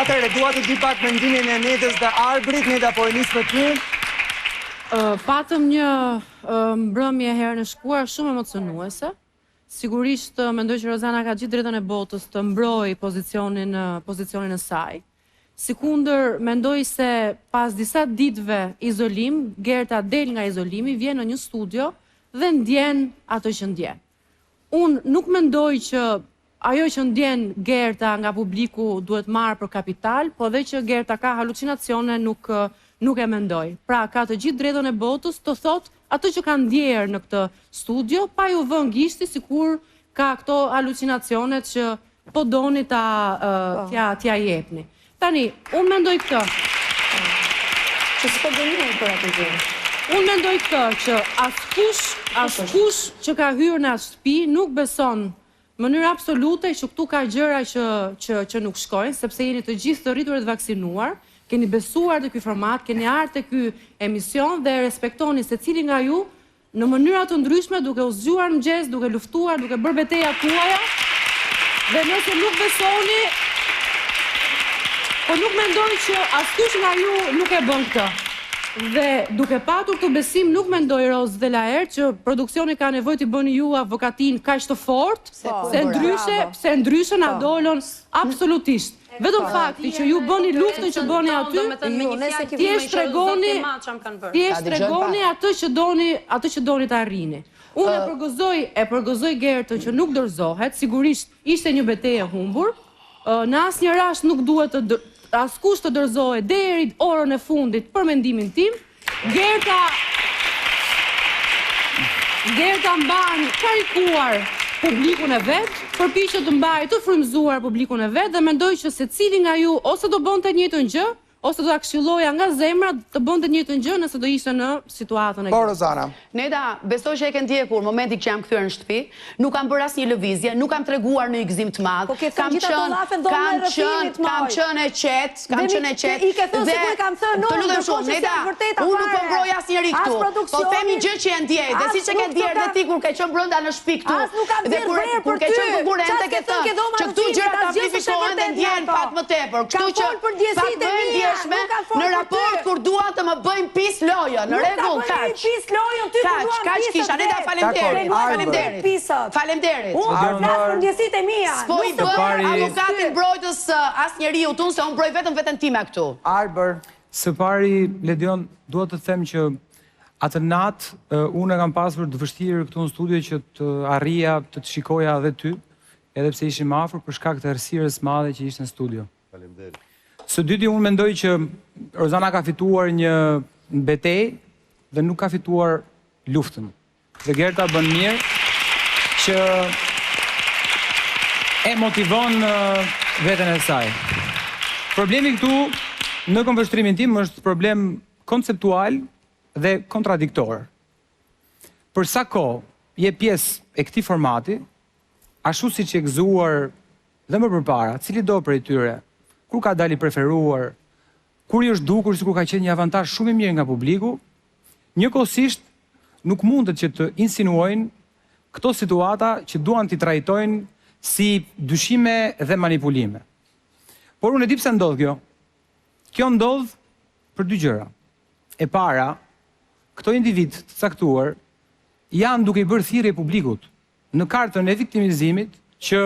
Atëherë dua të di pak mendimin e Nedës dhe Arbrit, Neda po e nis me ty. Patëm një mbrëmje herën e shkuar shumë emocionuese. Sigurisht mendoj që Rozana ka gjithë drejtën e botës të mbrojë pozicionin e saj. Sikundër, mendoj se pas disa ditëve izolim, Gerta del nga izolimi, vjen në një studio dhe ndjen ato që ndjen. Unë nuk mendoj që ajo që ndjen Gerta nga publiku duhet marrë për kapital, po dhe që Gerta ka halucinacione nuk e mendoj. Pra, ka të gjithë drejtën e botës të thot ato që ka ndjerë në këtë studio, pa ju vën gishti sikur ka këto halucinacionet që po doni t'ja jepni. Tani, unë mendoj këtë. Që s'po dëni për atë gjë. Unë mendoj këtë që askush që ka hyrë në atë shtëpi nuk beson në mënyrë absolute që këtu ka gjëra që nuk shkojnë, sepse jeni të gjithë të rritur e të vaksinuar, keni besuar të ky format, keni ardhur te ky emision dhe respektoni secili nga ju në mënyra të ndryshme, duke u zgjuar në mëngjes, duke luftuar, duke bërë betejat tuaja. Dhe nëse nuk besoni, po nuk mendoj që askush nga ju nuk e bën këtë. Dhe duke patur këtë besim, nuk mendoj Roz dhe Laert që produksioni ka nevojë të bëni ju avokatin kaq të fortë, se ndryshe na dolën absolutisht. Vetëm fakti që ju bëni luftën që bëni aty, thjesht tregoni atë që doni ta arrini. Unë e përgëzoj Gertën që nuk dorëzohet, sigurisht ishte një betejë e humbur. Në asnjë rast nuk duhet askush të dorëzohet deri orën e fundit për mendimin tim. Gerta mban karikuar publikun e vetë, përpiqet të mbajë të frymëzuar publikun e vetë dhe mendoj që secili nga ju ose do bënte të njëjtën gjë, ose do ta këshilloja nga zemra të bënte një të gjë nëse do ishte në situatën e Po, Rozana. Neda, besoj që e kënë ndjekur momentin që jam kthyer në shtëpi, nuk kam bërë asnjë lëvizje, nuk kam treguar në gëzim të madh. Kam qenë e qetë, I ke thënë se ku e kam thënë, të lutem shumë, Neda, unë nuk po mbroj asnjëri këtu. Po themi gjë që e ndjej, dhe siç e ke ndjer dhe ti kur ke qenë brenda në shtëpi këtu. Dhe kur ke qenë konkurrente ke thënë që këtu gjërat amplifikohen dhe ndjehen pak më tepër. Kështu që pak më ndjeshme në raport kur duan të më bëjnë pis lojën, në rregull, kaq. Kaq kisha, Neda, faleminderit. Faleminderit. Unë flas për ndjesitë e mia. Po i bën avokatin mbrojtës asnjëriu tun se unë mbroj vetëm veten time këtu. Arber. Së pari, Ledion, duhet të them që atë natë unë e kam pasur të vështirë këtu në studio që të arrija të të shikoja edhe ty, edhe pse ishim afër për shkak të errësirës madhe që ishte në studio. Faleminderit. Së dyti unë mendoj që Rozana ka fituar një betejë dhe nuk ka fituar luftën. Dhe Gerta bën mirë që e motivon veten e saj. Problemi këtu në konvështrimin tim është problem konceptual dhe kontradiktor. Për sa kohë je pjesë e këtij formati, ashtu siç e gëzuar dhe më përpara, cili do prej tyre, kur ka dali preferuar, kur i është dukur sikur ka qenë një avantazh shumë i mirë nga publiku, njëkohësisht nuk mundet që të insinuojnë këto situata që duan t'i trajtojnë si dyshime dhe manipulime. Por unë e di pse ndodh kjo. Kjo ndodh për dy gjëra. E para, këto individ të caktuar janë duke i bërë thirrje publikut në kartën e viktimizimit që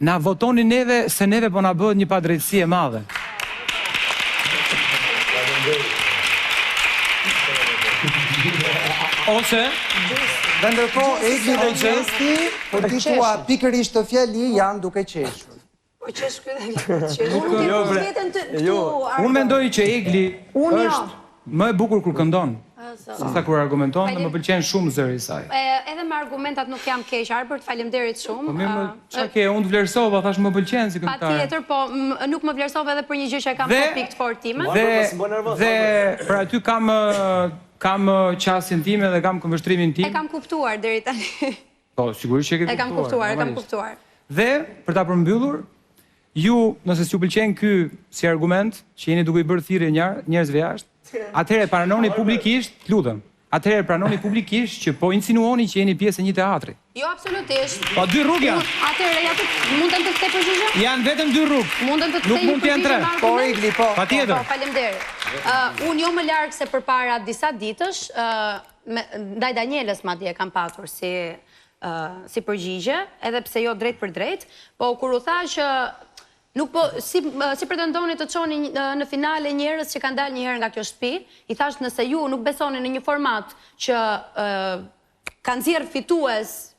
na votoni neve se neve po na bëhet një padrejtësi e madhe. Ose dhe ndërkohë Egli dhe Gjesti, për ti thua pikërisht të fjali janë duke qeshur. Po qesh ky dhe unë mendoj që Egli është më e bukur kur këndon. Sa kur argumenton, dhe më pëlqen shumë zëri i saj. Edhe me argumentat nuk jam keq, Arbert, faleminderit shumë. Po mirë, çka ke, unë të vlerësova, thash më pëlqen si këngëtar. Patjetër, po nuk më vlerësova edhe për një gjë që e kam për pikë të fortë time. Dhe për aty kam qasjen time dhe kam këmbështrimin tim. E kam kuptuar deri tani. Po, sigurisht që e ke kuptuar. E kam kuptuar. Dhe për ta përmbyllur, ju, nëse s'ju pëlqen ky si argument, që jeni duke i bërë thirrje njerëzve jashtë, atëherë pranoni publikisht, lutem. Atëherë pranoni publikisht që po insinuoni që jeni pjesë e një teatri. Jo, absolutisht. Po dy rrugë janë. Atëherë mundem të kthej përgjigje? Janë vetëm dy rrugë. Mundem të kthej nuk mund të jenë tre. Po Igli, po. Patjetër. Po, faleminderit. Unë jo më larg se përpara disa ditësh, ndaj Danielës madje kam patur si përgjigje, edhe pse jo drejt për drejt, po kur u tha që nuk po, si pretendoni të çoni në finale njerëz që kanë dalë një herë nga kjo shtëpi, i thash nëse ju nuk besoni në një format që kanë nxjerr fitues,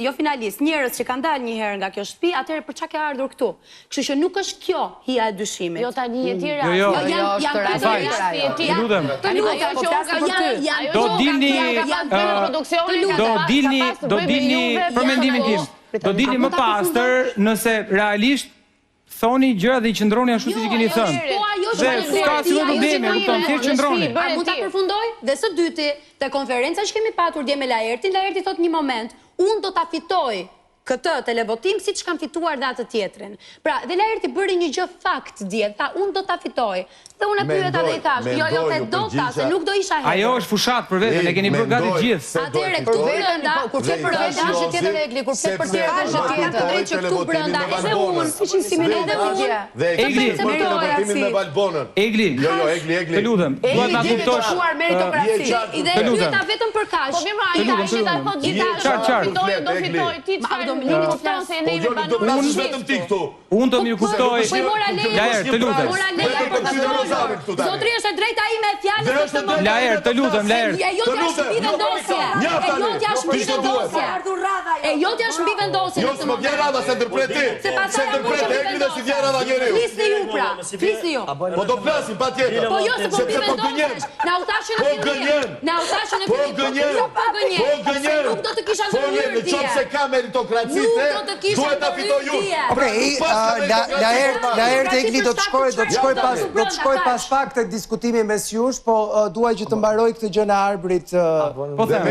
jo finalist, njerëz që kanë dalë një herë nga kjo shtëpi, atëherë për çka ke ardhur këtu? Kështu që nuk është kjo hija e dyshimit. Jo tani e tjera. Jo, do dilni për mendimin tim. Do dilni më pastër nëse realisht thoni gjëra dhe i qëndroni ashtu siç i keni thënë. Po ajo që ka si probleme, kupton, thjesht qëndroni. A mund ta përfundoj? Dhe së dyti, te konferenca që kemi patur dje me Laertin thot një moment, unë do ta fitoj këtë televotim siç kam fituar dhe atë tjetrin. Pra, dhe Laerti bëri një gjë fakt dje, tha unë do ta fitoj. Dhe unë e pyeta dhe i thash, jo te do ta, se nuk do isha herë. Ajo është fushat për veten, e keni bërë gati gjithë. Atëherë këtu brenda, kur flet për veten është tjetër Egli, kur flet për tjetër është tjetër, drejt që këtu brenda edhe unë, siç insinuoj edhe unë. Dhe Egli bën televotimin me Valbonën. Egli. Jo, Egli. Të lutem, duhet ta kuptosh. Dhe e pyeta vetëm për kaq. Po mirë, ai tash ta thotë gjithashtu, do fitoj, ti çfarë do më kupton se ne jemi banorë. Unë vetëm ti këtu. Unë do më kuptoj. Laer, të lutem. Zotri është e drejta ime e fjalës së këtë moment. Laer, të lutem, Laer. E jotja është mbi vendosje. E jotja është mbi vendosje. Jo, s'më vjen radha se ndërpreti. Se ndërpreti Egli dhe si vjen radha njeriu. Flisni ju pra. Flisni ju. Po do flasim patjetër. Po jo se po mbi vendosje. Na u thashën në fillim. Na u thashën në fillim. Po gënjen. Nuk do të kisha zgjuar ti. Në qoftë se ka meritokraci. duhet ta fitoj ju. Laert Egli do të shkoj pas pak të diskutimi mes jush, po duaj që të mbaroj këtë gjë në Arbrit. Po them,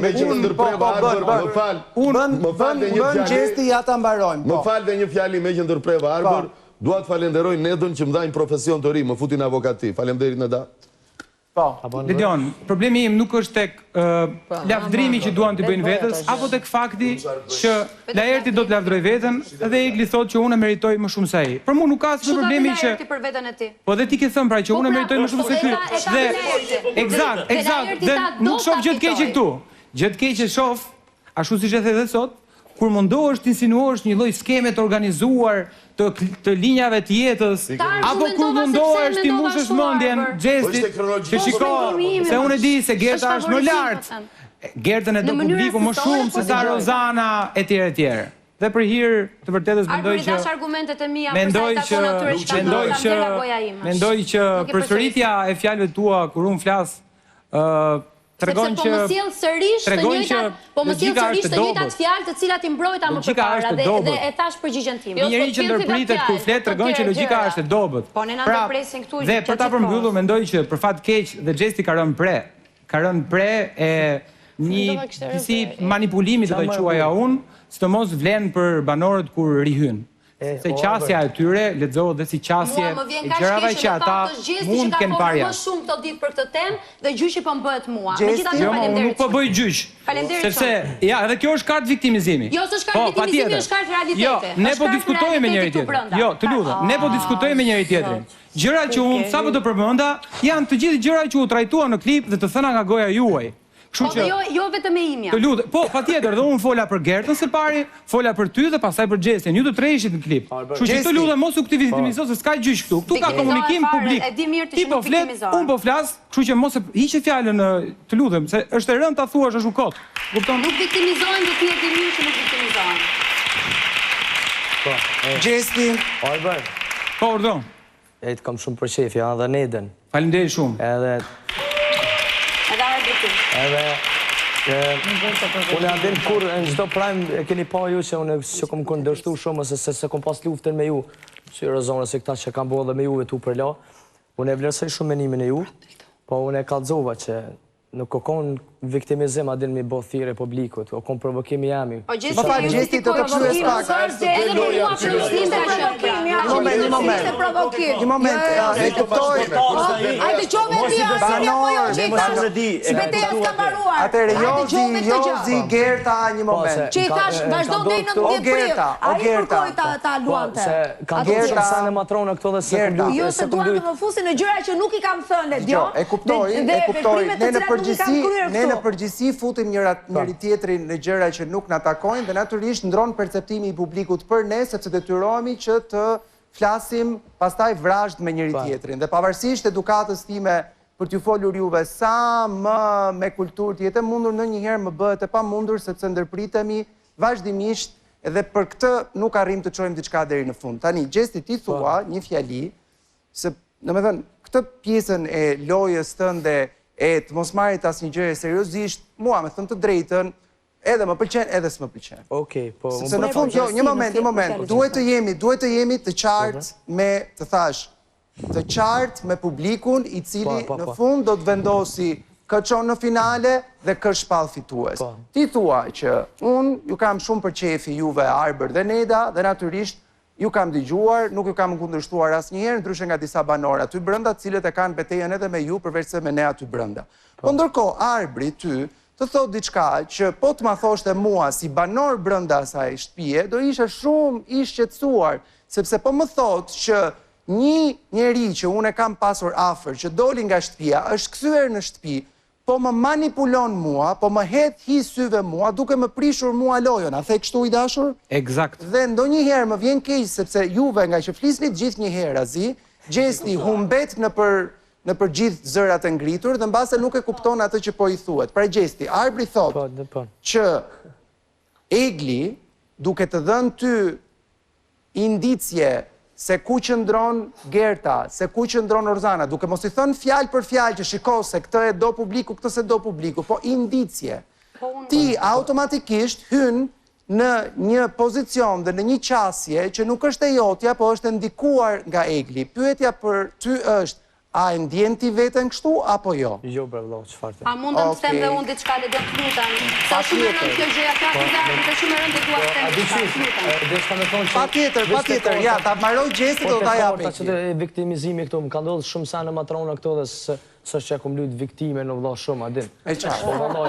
me që më ndërpreva Arbër, më fal dhe një fjali. Gjesti ja ta mbarojmë. Më fal dhe një fjali me që ndërpreva Arbër, dua të falenderoj Nedën që më dhajnë profesion të ri, më futin avokati. Faleminderit Neda. Ledion, problemi im nuk është tek lavdrimi që duan të bëjnë vetës, apo tek fakti që Laerti do të lavdroj vetën dhe Egli thot që unë meritoj më shumë se ai. Për mua nuk ka asnjë problemi që për veten e ti. Po dhe ti ke thënë pra që unë meritoj më shumë se ty. Dhe eksakt, dhe nuk shoh gjë të keqe këtu. Gjë të keqe shoh, ashtu siç e the edhe sot, kur mundohesh të insinuosh një lloj skeme të organizuar të linjave të jetës, apo kur mundohesh ti mbushësh mendjen Xhestit, që shiko, se unë e di se Gerta është më lart. Gertën e do publiku më shumë se sa Rozana etj. Dhe për hir të vërtetës mendoj që përsëritja e fjalëve tua kur unë flas tregon që po më sjell sërish të njëjtat fjalë të cilat i mbrojta më përpara dhe e thash përgjigjen time. Njëri që ndërpritet kur flet tregon që logjika është e dobët. Po ne na ndërpresin këtu. Dhe për ta përmbyllur mendoj që për fat keq dhe Xhesti ka rënë pre. Ka rënë pre e një disi manipulimi të quaja unë, sidomos vlen për banorët kur rihyn. Se qasja e tyre lexohet dhe si qasje e gjërave që ata mund të kenë parë. Më shumë këto ditë për këtë temë dhe gjyqi po bëhet mua. Jo, unë nuk po bëj gjyq. Sepse ja, edhe kjo është kartë viktimizimi. Jo, s'është kartë viktimizimi, është kartë realiteti. Jo, ne po diskutojmë me njëri tjetrin. Jo, të lutem, ne po diskutojmë me njëri tjetrin. Gjërat që unë sapo të përmenda janë të gjithë gjërat që u trajtuan në klip dhe të thëna nga goja juaj. Po dhe jo vetëm e imja. Të lutem, po patjetër, dhe unë fola për Gertën së pari, fola për ty dhe pastaj për Xhestin. Ju të tre ishit në klip. Kështu që të lutem mos u viktimizoj se s'ka gjyq këtu. Këtu ka komunikim publik. Ti po flet, unë po flas, kështu që mos e hiqe fjalën, të lutem, se është e rënd ta thuash është u kot. Kupton? Nuk viktimizohen dhe ti e di mirë që nuk viktimizohen. Po. Xhesti, Albert. Po, urdhon. Të kam shumë për shefi, edhe Nedën. Faleminderit shumë. Edhe unë adin kur në gjdo prajmë e keni pa ju që unë që kom këndërshtu shumë se kom pas luftën me ju që i rëzonë se këta që kam bo dhe me juve tu për la unë e vlerësoj shumë menimin e ju po unë e kalzova që nuk o konë viktimizim adin mi bo thire publikut o konë provokimi jami Më fa Gjesti të të kështu e spak Një moment e kuptoj Ajde qove ti Zbeteja s'ka baruar Atere Jozi Gerta një moment Që i thash vazhdo dhe i 19 prill A i përkoj ta luante Kanë të që sa në matrona këto dhe se këmdujt Jo se duan të më fusin në gjëra që nuk i kam thënë E kuptoj Ne në përgjithësi futim njëri tjetrin në gjëra që nuk na takojnë dhe natyrisht ndron perceptimi i publikut për ne sepse detyrohemi që të flasim pastaj vrazhd me njëri tjetrin. Dhe pavarësisht edukatës time për t'ju folur juve sa më me kulturë të jetë mundur ndonjëherë më bëhet e pamundur sepse ndërpritemi vazhdimisht edhe për këtë nuk arrim të çojmë diçka deri në fund. Tani Xhesti ti thua një fjali se domethënë këtë pjesën e lojës tënde e të mos marrit asnjë gjë seriozisht, mua me thënë të drejtën, edhe më pëlqen, edhe s'më pëlqen. Okej, po... Sepse në fund, jo, një moment, duhet të jemi të qartë me, të thash, të qartë me publikun i cili në fund do të vendosi këtë qonë në finale dhe këtë shpall fitues. Ti thua që unë ju kam shumë për qefi juve Arbër dhe Neda dhe natyrisht ju kam dëgjuar, nuk ju kam kundërshtuar asnjëherë, ndryshe nga disa banorë aty brenda, të cilët e kanë betejën edhe me ju, përveç se me ne aty brenda. Po ndërkohë, Arbri, ty, të thot diçka që po të ma thoshte mua si banor brenda asaj shtëpie, do ishe shumë i shqetësuar, sepse po më thot që një njeri që unë e kam pasur afër, që doli nga shtëpia, është kthyer në shtëpi, po më manipulon mua, po më het hi syve mua, duke më prishur mua lojën. A the kështu i dashur? Eksakt. Dhe ndonjëherë më vjen keq sepse juve nga që flisnit gjithnjëherë azi, Xhesti humbet në për gjithë zërat e ngritur dhe mbase nuk e kupton atë që po i thuhet. Pra Xhesti, Arbri thot që Egli, duke të dhënë ty indicje se ku qëndron Gerta, se ku qëndron Rozana, duke mos i thënë fjalë për fjalë që shiko se këtë e do publiku, këtë se do publiku, po indicje. Ti automatikisht hyn në një pozicion dhe në një qasje që nuk është e jotja, po është ndikuar nga Egli. Pyetja për ty është, a e ndjen ti veten kështu, apo jo? Jo, bre, vëlloh, çfarë? A mundëm të them dhe unë diçka le do të lutem. Sa shumë e rëndë kjo gjëja ka të dhe shumë e rëndë dua të them. Patjetër, ja, ta marroj gjestit do ta japë. Që viktimizimi këtu, më ka ndodhur shumë sa në matrona këto dhe së që kom lujt viktime në vëlloh shumë, adin. E qarë?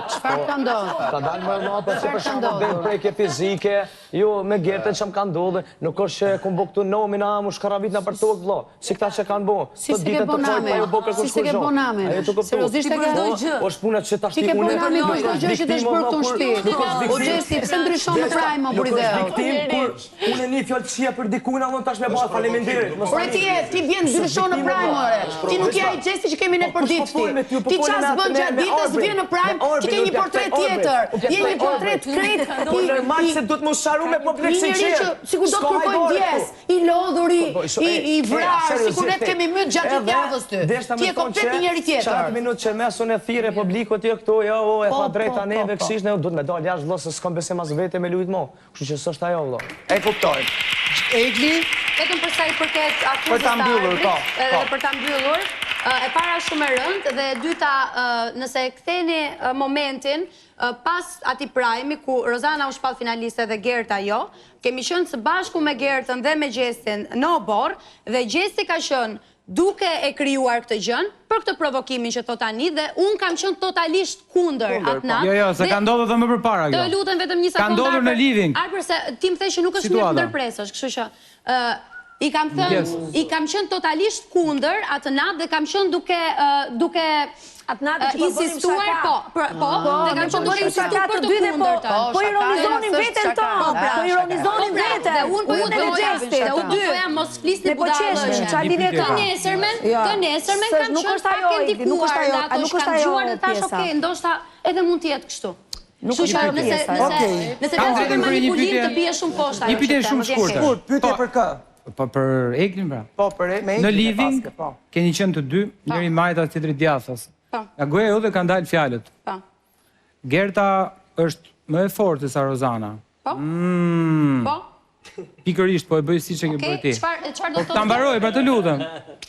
Çfarë ka ndodhur? Ka dalë më vëlloh, për që për shumë dhe prejke fizike, jo, me gjertë që më ka ndodhur, nuk është që kom bo këtu nomi na mu shkaravit në për tokë, vëlloh. Si këta që kanë bo. Si se ke bo name? Si se ke bo name? Seriozisht e ke bo gjë? është puna që ta shti unë... Ti ke bo name do gjë që të shpërë këtu në shpi. O gjesti, pëse ndryshon në prajma, buri dhe? Unë e një fjallë qia për dikujnë, a tash me ba faleminderit. Ti vjen ndryshon në prajma, ti nuk ja i gjesti që kemi ne për ditë ti. Ti qasë bën gjatë ditës, vjen në prajmë, që ke një portret tjetër. Je një portret krejt. Po normal se du të më sharu me kompleksin qërë. Sikur do të kërkojnë vjes, i lodhur, i vrarë, sikur ne të kemi mytë gjatë javës ty. Ti e komplet një njëri tjetër. Qatë minutë që mesu në thirë Republikot jo këtu, jo, e pa drejta neve, kësish, ne du të me dalë jashtë vlo, se s'kom besim as vete me lujtë mo. Kështu që sështë ajo vlo. E kuptojnë. Egli? Vetëm për sa i përket për ta mbyllur, po. Edhe për ta mbyllur, e para shumë e rëndë dhe e dyta, nëse e ktheni momentin pas atij prajmi ku Rozana u shpall finaliste dhe Gerta jo, kemi qenë së bashku me Gertën dhe me Gjestin në obor dhe Gjesti ka qenë duke e krijuar këtë gjën për këtë provokimin që thot tani dhe un kam qenë totalisht kundër atë natë. Jo, se ka ndodhur edhe më përpara kjo. Të lutem vetëm një sekondë. Ka ndodhur në living. Përse ti më the që nuk është mirë të ndërpresësh, kështu që i kam thënë, i kam qenë totalisht kundër atë natë dhe kam qenë duke atë natë që insistuar, dhe kam qenë duke insistuar për të kundër të. Po ironizonin veten tonë, po ironizonin veten. Dhe unë edhe Gjesti, dhe u dy. Mos flisni budallëqe. Të nesërmen kam qenë pak e ndikuar në ato shkallëgjuar dhe thash, okej, ndoshta edhe mund të jetë kështu. Kështu që nëse ka për manipulim të bie shumë poshta. Një pyetje shumë shkurtër. Pyetje për kë? Po për Eglin, pra. Po për Eglin. Në living keni qenë të dy, njëri majtas, tjetri djathtas. Nga goja jote kanë dalë fjalët. Gerta është më e fortë se sa Rozana. Po. Pikërisht, po e bëj siç e ke bërë ti. Çfarë do të thotë? Ta mbaroj, pra të lutem.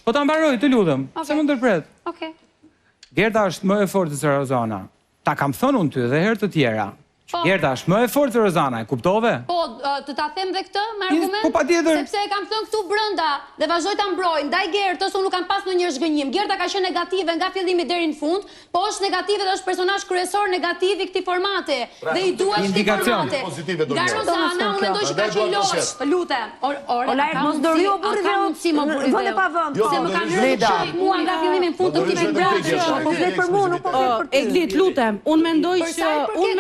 Po ta mbaroj, të lutem. Se më ndërpret. Okej. Gerta është më e fortë se Rozana. Ta kam thënë unë ty dhe herë të tjera. Gerta është më e fortë se Rozana, e kuptove? Po, të ta them dhe këtë me argument? Po patjetër. Sepse e kam thënë këtu brenda dhe vazhdoj ta mbroj. Ndaj Gertës unë nuk kam pas ndonjë zhgënjim. Gerta ka qenë negative nga fillimi deri në fund, po është negative dhe është personazh kryesor negativ i këtij formati. Dhe i duhet këtij formati. Nga Rozana unë mendoj që ka qenë losh. Lutem. Ola, mos do rrio burri dhe vënë pa vend. Se më kanë rënë mua nga fillimi në fund të këtij braçi. Po flet për mua, nuk po flet për ty. Eglit, lutem. Unë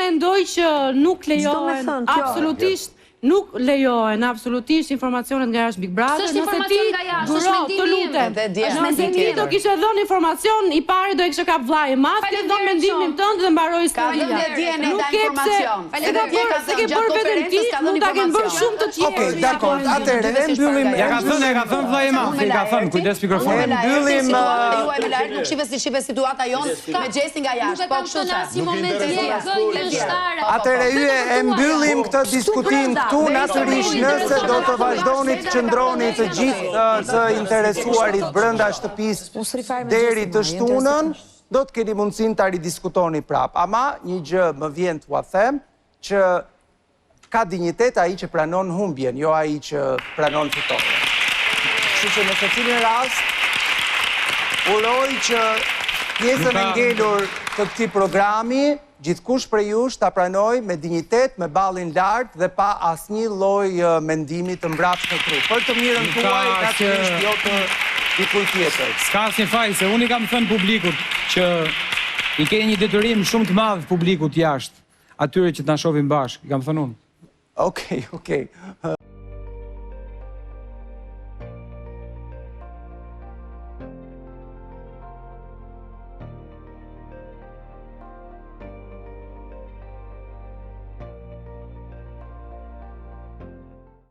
mendoj që nuk lejohen absolutisht nuk lejohen absolutisht informacionet nga jashtë Big Brother, nëse ti duro të lutem. Nëse ti do kishe dhënë informacion, i pari do e kishe kap vllai i madh, ke dhënë mendimin tënd dhe mbaroi historia. Nuk ke pse, se ke bërë vetëm ti, mund ta kenë bërë shumë të tjerë. Okej, dakor. Atëherë e mbyllim. Ja ka thënë vllai i madh, i ka thënë, kujdes mikrofonin. E mbyllim. Ju e lart nuk shive situata jon me Gjestin nga jashtë. Po kështu sa. Atëherë ju e mbyllim këtë diskutim këtu, natyrisht nëse do të vazhdoni të qëndroni të gjithë të interesuarit brenda shtëpisë deri të shtunën, do të keni mundësinë ta ridiskutoni prap. Ama një gjë më vjen t'ua them që ka dinjitet ai që pranon humbjen, jo ai që pranon fitoren. Kështu që në secilin rast uroj që pjesën e ngelur të këtij programi gjithkush prej jush ta pranoj me dinjitet, me ballin lart dhe pa asnjë lloj mendimi të mbrapsht në tru. Për të mirën tuaj, natyrisht jo të dikujt tjetër. S'ka asnjë faj, se unë i kam thënë publikut që i ke një detyrim shumë të madh publikut jashtë, atyre që të na shohin bashkë, i kam thënë unë. Okej.